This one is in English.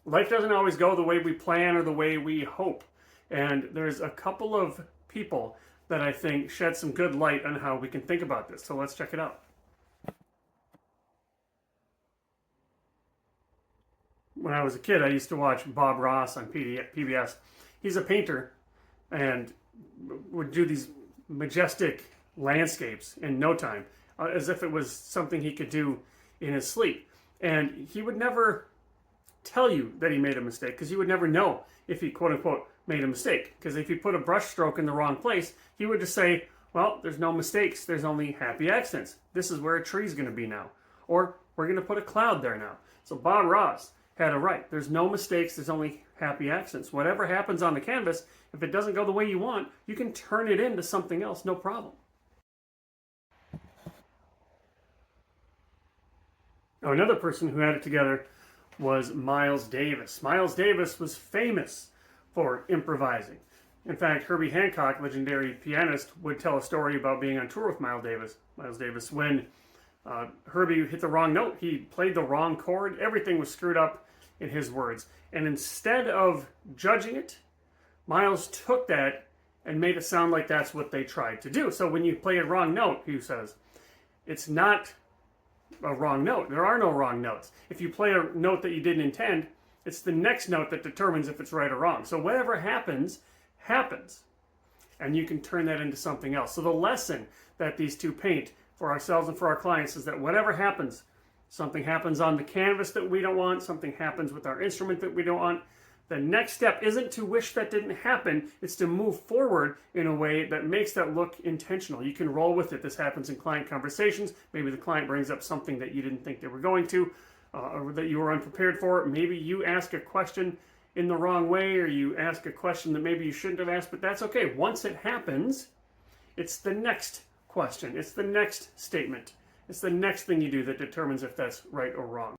life doesn't always go the way we plan or the way we hope. And there's a couple of people that I think shed some good light on how we can think about this. So let's check it out. When I was a kid, I used to watch Bob Ross on PBS. He's a painter and would do these majestic landscapes in no time, as if it was something he could do in his sleep. And he would never tell you that he made a mistake, because you would never know if he, quote unquote, made a mistake. Because if he put a brush stroke in the wrong place, he would just say, well, there's no mistakes, there's only happy accidents. This is where a tree's going to be now. Or we're going to put a cloud there now. So Bob Ross had it right. There's no mistakes, there's only happy accidents. Whatever happens on the canvas, if it doesn't go the way you want, you can turn it into something else, no problem. Now, another person who had it together was Miles Davis. Miles Davis was famous for improvising. In fact, Herbie Hancock, legendary pianist, would tell a story about being on tour with Miles Davis, when Herbie hit the wrong note. He played the wrong chord. Everything was screwed up, in his words. And instead of judging it, Miles took that and made it sound like that's what they tried to do. So when you play a wrong note, he says, it's not a wrong note. There are no wrong notes. If you play a note that you didn't intend, it's the next note that determines if it's right or wrong. So whatever happens, happens. And you can turn that into something else. So the lesson that these two paint for ourselves and for our clients is that whatever happens, something happens on the canvas that we don't want, something happens with our instrument that we don't want, the next step isn't to wish that didn't happen, it's to move forward in a way that makes that look intentional. You can roll with it. This happens in client conversations. Maybe the client brings up something that you didn't think they were going to, or that you were unprepared for. Maybe you ask a question in the wrong way, or you ask a question that maybe you shouldn't have asked, but that's okay. Once it happens, it's the next question. It's the next statement. It's the next thing you do that determines if that's right or wrong.